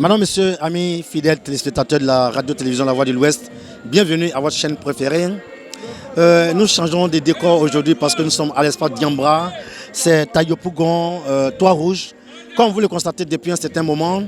Madame, Monsieur, amis fidèles téléspectateurs de la radio-télévision La Voix de l'Ouest, bienvenue à votre chaîne préférée. Nous changeons de décor aujourd'hui parce que nous sommes à l'espace Diambra. C'est à Yopougon, Toit Rouge. Comme vous le constatez depuis un certain moment,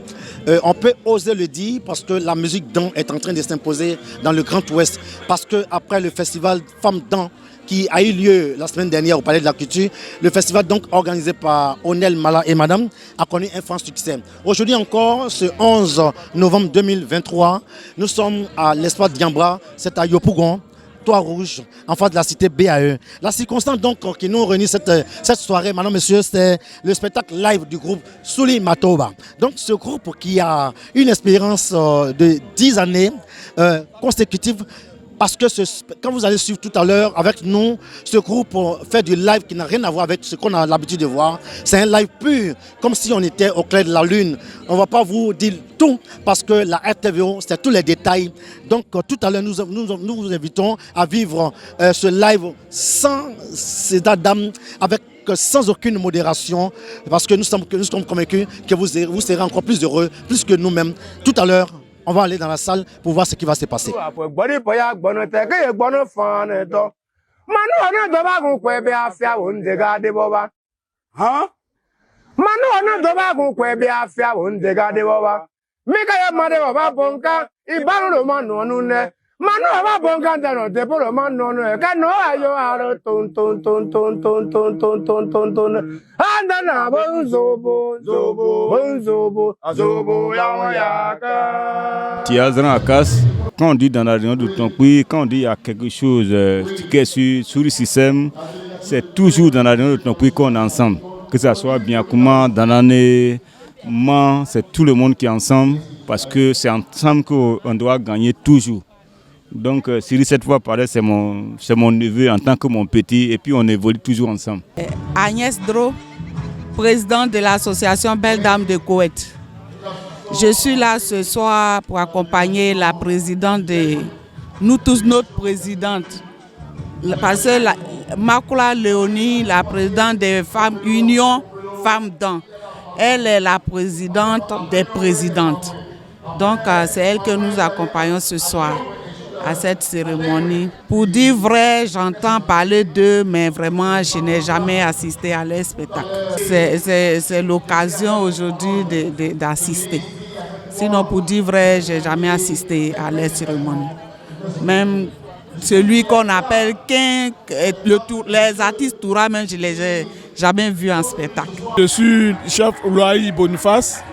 on peut oser le dire parce que la musique Dan est en train de s'imposer dans le Grand Ouest. Parce qu'après le festival Femmes Dan qui a eu lieu la semaine dernière au Palais de la Culture, le festival donc organisé par Onel Mala et Madame a connu un franc succès. Aujourd'hui encore, ce 11 novembre 2023, nous sommes à l'espace Diambra, c'est à Yopougon, Toit Rouge, en face de la cité BAE. La circonstance donc qui nous réunit cette soirée, madame, monsieur, c'est le spectacle live du groupe Souli Matoba. Donc ce groupe qui a une expérience de 10 années consécutives. Parce que quand vous allez suivre tout à l'heure avec nous, ce groupe fait du live qui n'a rien à voir avec ce qu'on a l'habitude de voir. C'est un live pur, comme si on était au clair de la lune. On ne va pas vous dire tout parce que la RTVO, c'est tous les détails. Donc tout à l'heure, nous vous invitons à vivre ce live sans d'âme, avec sans aucune modération, parce que nous sommes convaincus que vous serez encore plus heureux, plus que nous-mêmes. Tout à l'heure, on va aller dans la salle pour voir ce qui va se passer. Tiazran Akas, quand on dit dans la région de Tonkui, quand on dit qu'il y a quelque chose qui est sur le système, c'est toujours dans la région de Tonkui qu'on est ensemble. Que ce soit bien comment, dans l'année, c'est tout le monde qui est ensemble, parce que c'est ensemble qu'on doit gagner toujours. Donc Siri cette fois pareil, c'est mon neveu en tant que mon petit, et puis on évolue toujours ensemble. Agnès Dro, présidente de l'association Belles Dames de Koweït. Je suis là ce soir pour accompagner la présidente nous tous, notre présidente. Parce que Makula Léonie, la présidente des femmes, Union Femmes Dan, elle est la présidente des présidentes. Donc c'est elle que nous accompagnons ce soir à cette cérémonie. Pour dire vrai, j'entends parler d'eux, mais vraiment, je n'ai jamais assisté à leur spectacle. C'est l'occasion aujourd'hui d'assister. Sinon, pour dire vrai, je n'ai jamais assisté à leur cérémonie. Même celui qu'on appelle les artistes Toura, même je ne les ai jamais vus en spectacle. Je suis chef Ouloaï Boniface,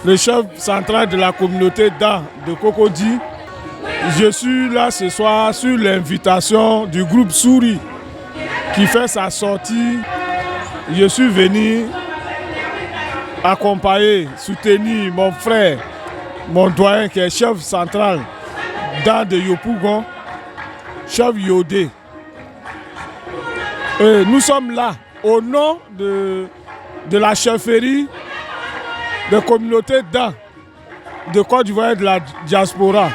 le chef central de la communauté Dan de Cocody. Je suis là ce soir sur l'invitation du groupe Souri qui fait sa sortie. Je suis venu accompagner, soutenir mon frère, mon doyen qui est chef central Dan de Yopougon, chef Yodé. Nous sommes là au nom de la chefferie de communauté Dan de Côte d'Ivoire et de la diaspora.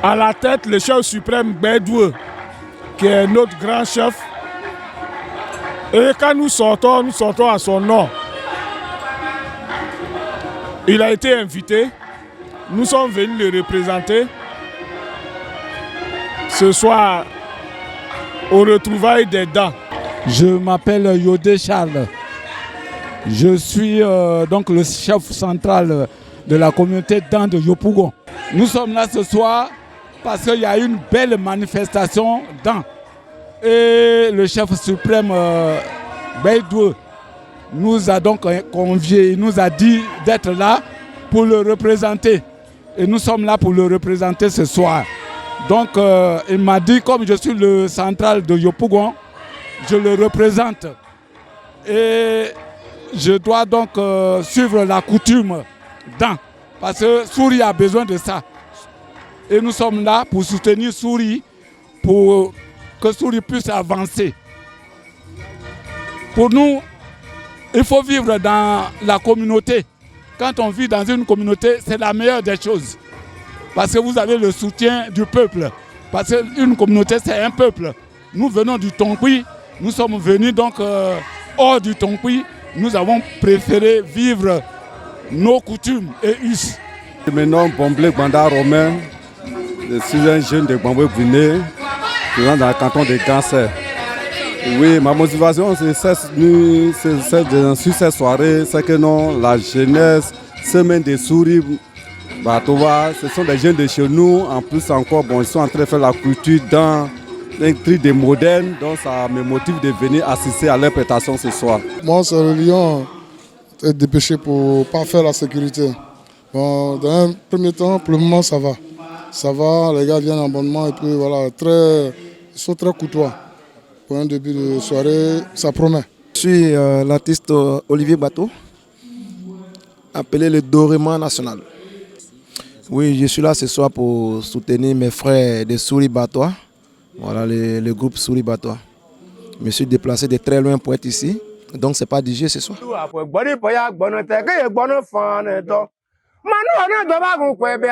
À la tête, le chef suprême Bédoué, qui est notre grand chef. Et quand nous sortons à son nom. Il a été invité. Nous sommes venus le représenter. Ce soir, au retrouvailles des dents. Je m'appelle Yodé Charles. Je suis donc le chef central de la communauté Dan de Yopougon. Nous sommes là ce soir parce qu'il y a une belle manifestation Dan. Et le chef suprême Bédoué nous a donc conviés, il nous a dit d'être là pour le représenter. Et nous sommes là pour le représenter ce soir. Donc il m'a dit, comme je suis le central de Yopougon, je le représente. Et je dois donc suivre la coutume Dan. Parce que Souri a besoin de ça. Et nous sommes là pour soutenir Souri, pour que Souri puisse avancer. Pour nous, il faut vivre dans la communauté. Quand on vit dans une communauté, c'est la meilleure des choses. Parce que vous avez le soutien du peuple. Parce qu'une communauté, c'est un peuple. Nous venons du Tonkui, nous sommes venus donc hors du Tonkui. Nous avons préféré vivre nos coutumes et us. Je me nomme Bomblé Banda Romain. Je suis un jeune de Bamboué Guinée, vivant dans le canton de Gansé. Oui, ma motivation sur cette soirée, c'est que non, la jeunesse, semaine des souris, ce sont des jeunes de chez nous. En plus encore, bon, ils sont en train de faire la culture dans un truc de moderne, donc ça me motive de venir assister à l'interprétation ce soir. Moi, c'est le lion est dépêché pour ne pas faire la sécurité. Bon, dans un premier temps, pour le moment, ça va. Ça va, les gars viennent en abonnement et puis voilà, ils sont très courtois. Pour un début de soirée, ça promet. Je suis l'artiste Olivier Bateau, appelé le Dorément National. Oui, je suis là ce soir pour soutenir mes frères de Souris Batois, voilà le groupe Souris Batois. Je me suis déplacé de très loin pour être ici, donc c'est pas DJ ce soir. Manu ona doba gun kwe bi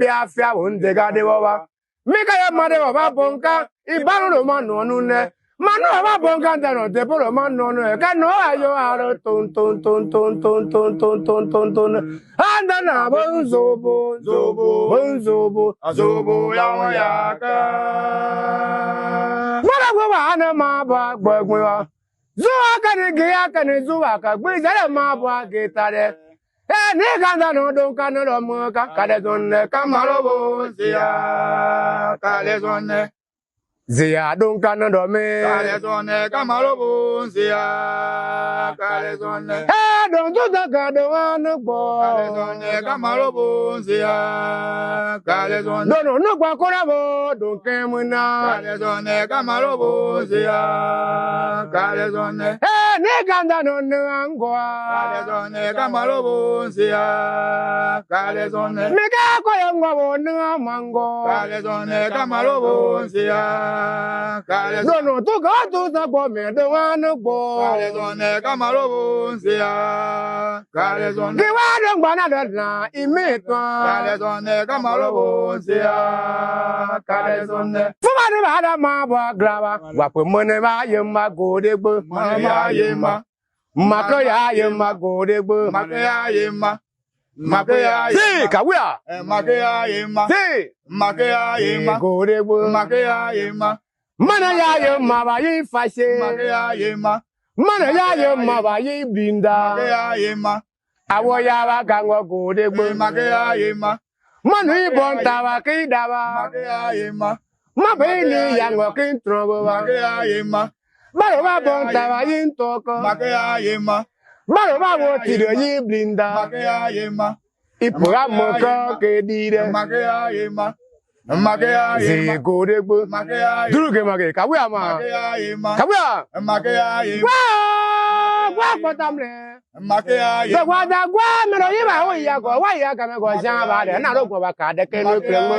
afia wo ndega de baba. Mika ya made baba bonka ibanu lo manu onu ne. Manu baba bonka dano de polo manu onu e ka no ayo aro ton ton ton ton ton ton ton ton ton ton. Anda na bonzobo zobo bonzobo zobo ya ka. Mara baba ana ma ba gbogbo wa. Zuwa ka ni giya ka ni zuwa ka gbe jale ma ba gitare. Ni kanda no don kano lo mo ka kale zonne kamarobo kale zonne zia don kano do me kale zonne kamarobo kale zonne don to da ka do anu bo kale zonne kamarobo kale zonne don no gba ko rabo don kemuna kale zonne kamarobo kale zonne ni kanda no ngwa kale zonne kamarobo kale zonne mega ko ngwa no mango kale zonne kamarobo kale zonne no to ga to sa bo me do anu bo kale zonne kamarobo kale zonne ki wa do ngba na na imetwa kale zonne kamarobo kale zonne fuma ni ba da ma bo glaba wa pe mo ne ba ye ma go de gbo ma ye ma maka ya ye ma go de gbo maka ya ye ma maka ya ye si kawia maka ya ye ma si maka ya ye ma go de gbo maka ya ye ma mana ya ye ma ba yi fashe maka ya ye ma mana ya ye ma ba yi binda maka ya ye ma awo ya ba gango go de gbo maka ya ye ma manu ibon tawa ki dawa maka ya ye ma ma be ni ya ngo ki trobo maka ya ye ma baro ba bon tawa yin toko maka ya ye ma baro ba wo tido yi blinda maka ya ye ma ipura mo ko ke dire maka ya ye ma maka ya ye ma go de gbo maka ya ye duru ke maka ka wi ama maka ya ye ma ka wi maka ya ye wa potamle maka ya ye wa da gwa me ro yi ba wo ya ko wa ya ka me ko sha ba de na ro ko ba ka de ke no kre mo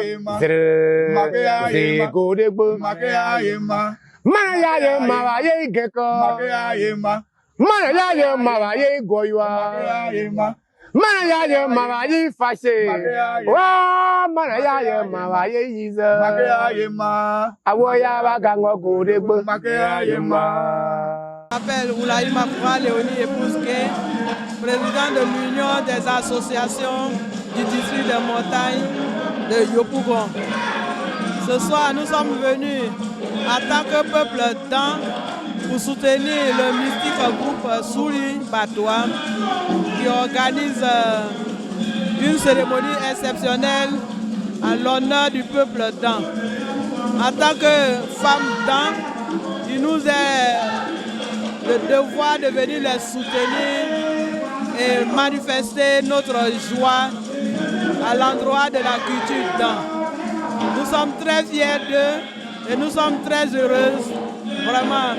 maka ya ye ma go de gbo maka ya ye ma mana ya ye ma ba ye geko maka ya ye ma mana ya ye ma ba ye goywa maka ya ye ma mana ya ye ma ba ye fashe wa mana ya ye ma ba ye yiza maka ya ye ma awo ya ba gango go de gbo maka ya ye ma. Je m'appelle Oulaï Makoura Léonie Epouske, président de l'Union des associations du district des montagnes de Yopougon. Ce soir, nous sommes venus en tant que peuple Dan pour soutenir le mystique groupe Souris Batois qui organise une cérémonie exceptionnelle en l'honneur du peuple Dan. En tant que femme Dan, il nous est le devoir de venir les soutenir et manifester notre joie à l'endroit de la culture Dan. Nous sommes très fiers d'eux et nous sommes très heureuses. Vraiment,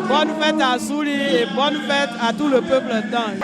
bonne fête à Souli et bonne fête à tout le peuple Dan.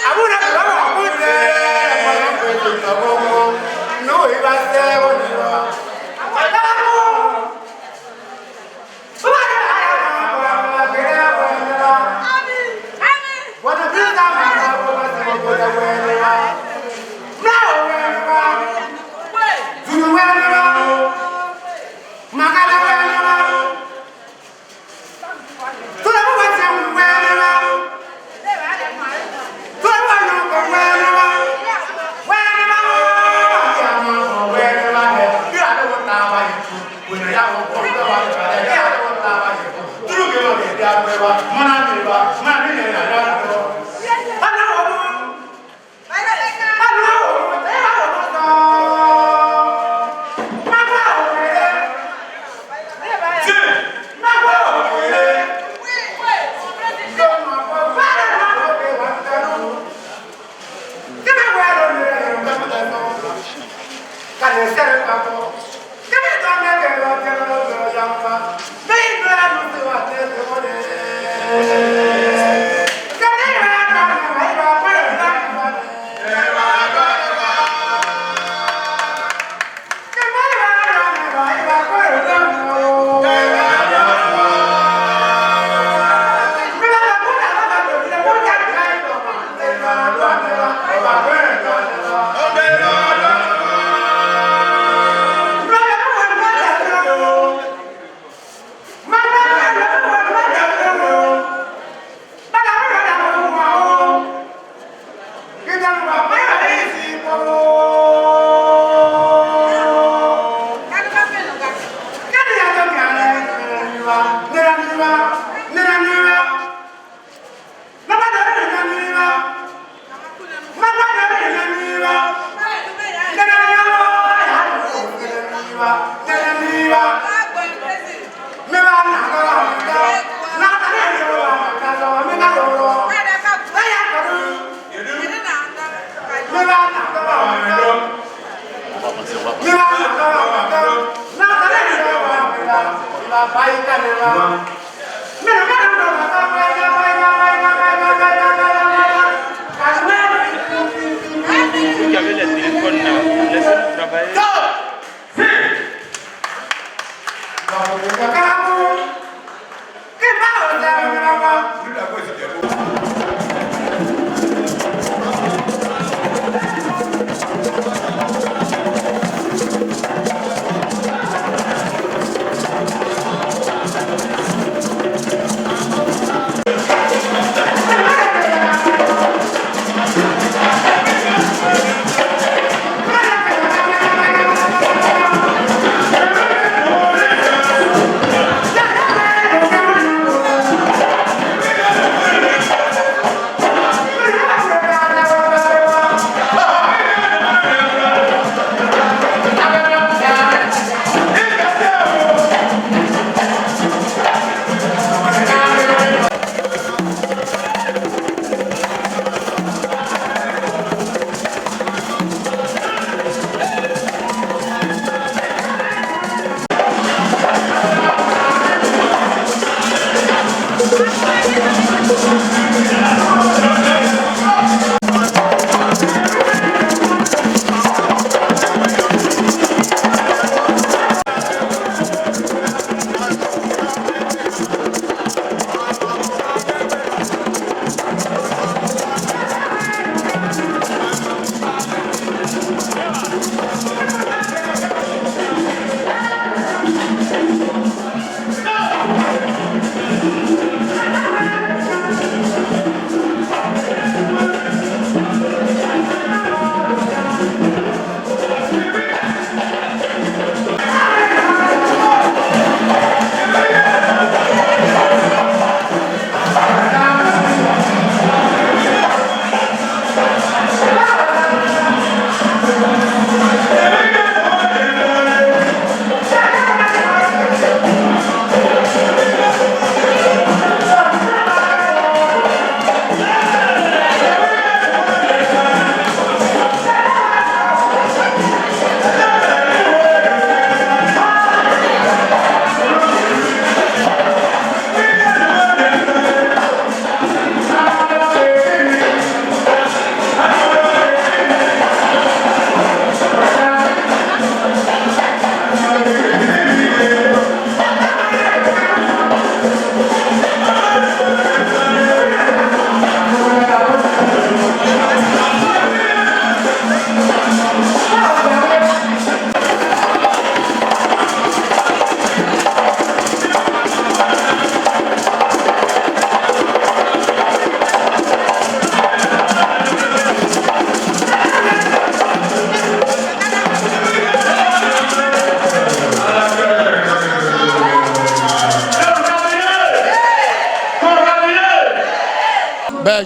Abuna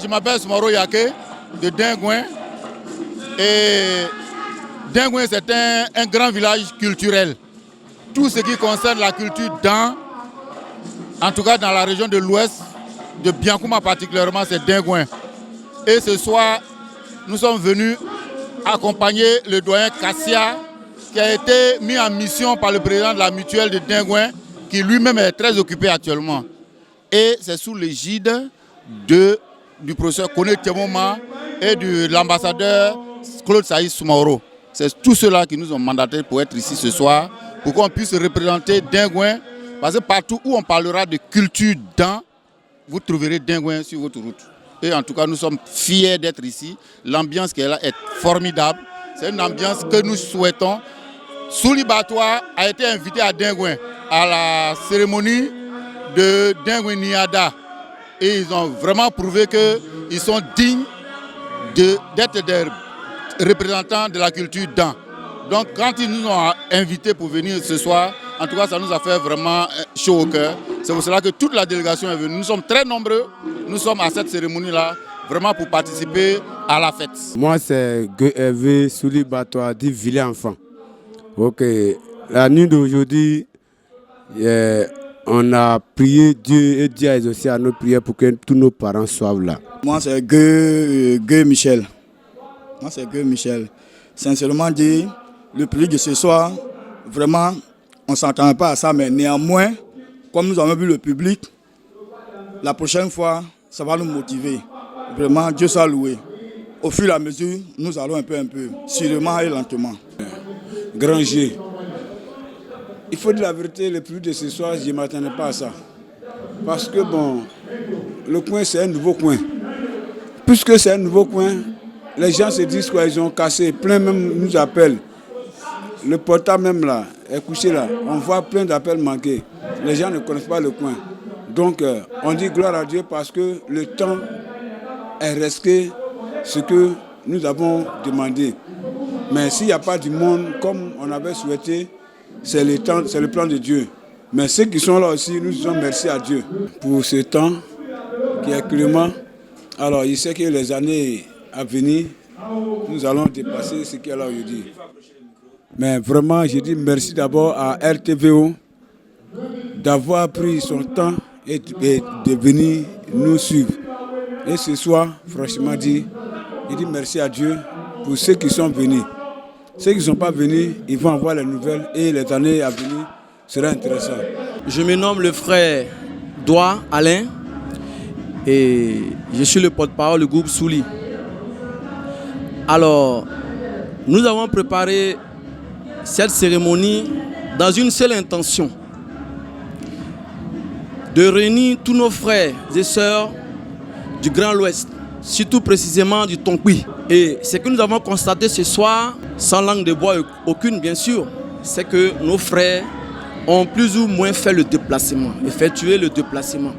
Je m'appelle Soumaro Yaké de Dingouin. Et Dingouin, c'est un grand village culturel. Tout ce qui concerne la culture en tout cas dans la région de l'Ouest, de Biankouma particulièrement, c'est Dingouin. Et ce soir, nous sommes venus accompagner le doyen Kassia, qui a été mis en mission par le président de la mutuelle de Dingouin, qui lui-même est très occupé actuellement. Et c'est sous l'égide du professeur Koné Tiemoma et de l'ambassadeur Claude Saïs Soumaro. C'est tous ceux-là qui nous ont mandatés pour être ici ce soir, pour qu'on puisse représenter Dingouin, parce que partout où on parlera de culture vous trouverez Dingouin sur votre route. Et en tout cas, nous sommes fiers d'être ici. L'ambiance qui est là est formidable. C'est une ambiance que nous souhaitons. Souli Batois a été invité à Dingouin, à la cérémonie de Dingouin Niada. Et ils ont vraiment prouvé qu'ils sont dignes d'être des représentants de la culture Dan. Donc quand ils nous ont invités pour venir ce soir, en tout cas ça nous a fait vraiment chaud au cœur. C'est pour cela que toute la délégation est venue. Nous sommes très nombreux, nous sommes à cette cérémonie-là, vraiment pour participer à la fête. Moi c'est Hervé Souli Batois, dit Villers Enfant. Ok, la nuit d'aujourd'hui, on a prié Dieu et Dieu a exaucé à nos prières pour que tous nos parents soient là. Moi c'est Gueux Michel. Moi c'est Gueux Michel. Sincèrement dit, le public de ce soir, vraiment, on ne s'attendait pas à ça, mais néanmoins, comme nous avons vu le public, la prochaine fois, ça va nous motiver. Vraiment, Dieu soit loué. Au fur et à mesure, nous allons un peu, sûrement et lentement. Granger. Il faut dire la vérité, le public de ce soir, je ne m'attendais pas à ça. Parce que bon, le coin c'est un nouveau coin. Puisque c'est un nouveau coin, les gens se disent qu'ils ont cassé, plein même nous appellent. Le portable même là, est couché là, on voit plein d'appels manqués. Les gens ne connaissent pas le coin. Donc on dit gloire à Dieu parce que le temps est resté ce que nous avons demandé. Mais s'il n'y a pas du monde comme on avait souhaité, c'est le plan de Dieu. Mais ceux qui sont là aussi, nous disons merci à Dieu pour ce temps qui est clément. Alors il sait que les années à venir, nous allons dépasser ce qu'il y a là aujourd'hui. Mais vraiment, je dis merci d'abord à RTVO d'avoir pris son temps et de venir nous suivre. Et ce soir, franchement dit, je dis merci à Dieu pour ceux qui sont venus. Ceux qui ne sont pas venus, ils vont avoir les nouvelles et les années à venir seront intéressantes. Je me nomme le frère Doua Alain et je suis le porte-parole du groupe Souli. Alors, nous avons préparé cette cérémonie dans une seule intention, de réunir tous nos frères et sœurs du Grand Ouest, surtout précisément du Tonkui. Et ce que nous avons constaté ce soir, sans langue de bois aucune bien sûr, c'est que nos frères ont plus ou moins fait le déplacement, effectué le déplacement,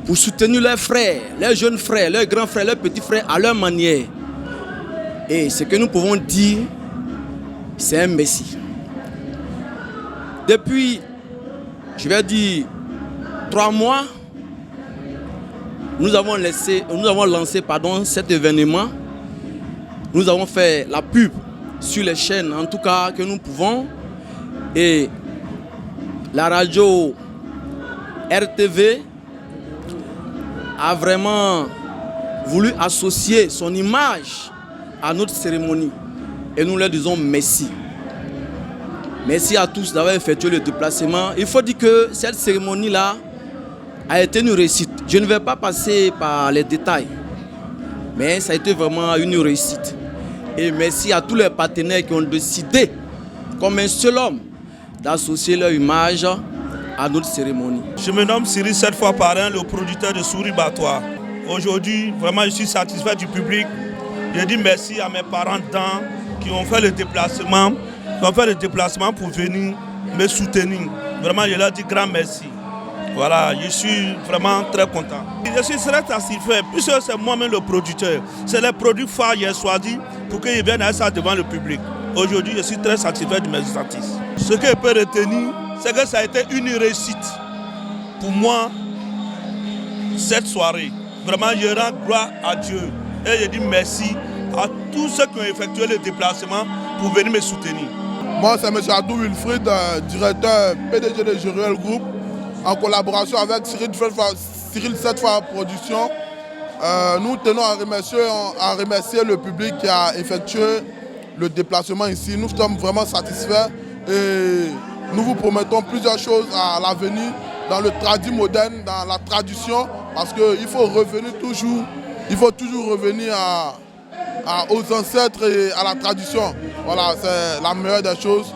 pour soutenir leurs frères, leurs jeunes frères, leurs grands frères, leurs petits frères à leur manière. Et ce que nous pouvons dire, c'est un messie. Depuis, je vais dire, 3 mois, nous avons lancé cet événement. Nous avons fait la pub sur les chaînes, en tout cas que nous pouvons. Et la radio RTV a vraiment voulu associer son image à notre cérémonie. Et nous leur disons merci. Merci à tous d'avoir effectué le déplacement. Il faut dire que cette cérémonie-là a été une réussite. Je ne vais pas passer par les détails, mais ça a été vraiment une réussite. Et merci à tous les partenaires qui ont décidé, comme un seul homme, d'associer leur image à notre cérémonie. Je me nomme Cyril, 7 fois par un, le producteur de Souli Batois. Aujourd'hui, vraiment, je suis satisfait du public. Je dis merci à mes parents dedans qui ont fait le déplacement. Pour venir me soutenir. Vraiment, je leur dis grand merci. Voilà, je suis vraiment très content. Je suis très satisfait, puisque c'est moi-même le producteur. C'est les produits phares que j'ai choisis pour qu'ils viennent à ça devant le public. Aujourd'hui, je suis très satisfait de mes artistes. Ce que je peux retenir, c'est que ça a été une réussite pour moi, cette soirée. Vraiment, je rends gloire à Dieu. Et je dis merci à tous ceux qui ont effectué le déplacement pour venir me soutenir. Moi, c'est M. Adou Wilfried, directeur PDG de Juruel Group, en collaboration avec Cyril 7 fois Production. Nous tenons à remercier le public qui a effectué le déplacement ici. Nous sommes vraiment satisfaits et nous vous promettons plusieurs choses à l'avenir dans le tradit moderne, dans la tradition, parce qu'il faut toujours revenir aux ancêtres et à la tradition. Voilà, c'est la meilleure des choses.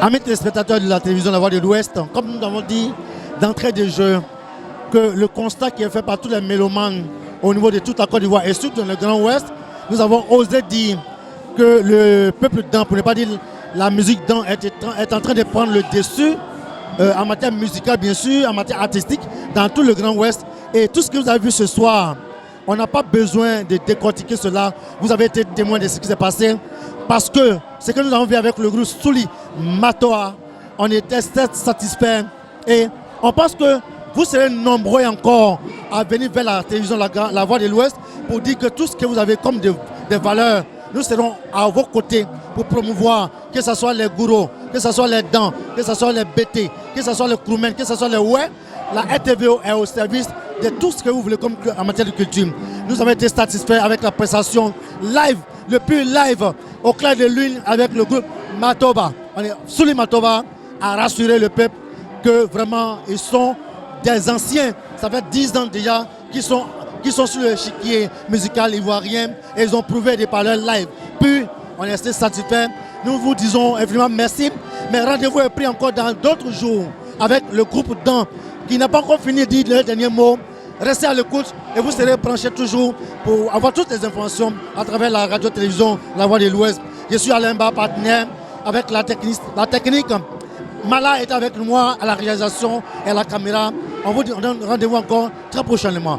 Amis téléspectateurs de la télévision La Voix de l'Ouest, comme nous avons dit d'entrée de jeu, que le constat qui est fait par tous les mélomanes au niveau de toute la Côte d'Ivoire et surtout dans le Grand Ouest, nous avons osé dire que le peuple dan, pour ne pas dire la musique dan, est en train de prendre le dessus en matière musicale bien sûr, en matière artistique, dans tout le Grand Ouest. Et tout ce que vous avez vu ce soir, on n'a pas besoin de décortiquer cela. Vous avez été témoin de ce qui s'est passé. Parce que ce que nous avons vu avec le groupe Souli Matoa, on était satisfaits. Et on pense que vous serez nombreux encore à venir vers la télévision La Voix de l'Ouest pour dire que tout ce que vous avez comme des valeurs, nous serons à vos côtés pour promouvoir, que ce soit les gourous, que ce soit les dents, que ce soit les BT, que ce soit les crewmen, que ce soit les ouais. La RTVO est au service de tout ce que vous voulez comme en matière de culture. Nous avons été satisfaits avec la prestation live, le plus live, au clair de lune avec le groupe Matoba. Souli Matoba a rassuré le peuple que vraiment ils sont des anciens, ça fait 10 ans déjà, qui sont sur le chiquier musical ivoirien et ils ont prouvé des parleurs live. Puis on est resté satisfaits. Nous vous disons évidemment merci, mais rendez-vous est pris encore dans d'autres jours avec le groupe Dan qui n'a pas encore fini de dire le dernier mot. Restez à l'écoute et vous serez branchés toujours pour avoir toutes les informations à travers la radio-télévision La Voix de l'Ouest. Je suis Alain Ba, partenaire avec la technique. Mala est avec moi à la réalisation et à la caméra. On vous donne rendez-vous encore très prochainement.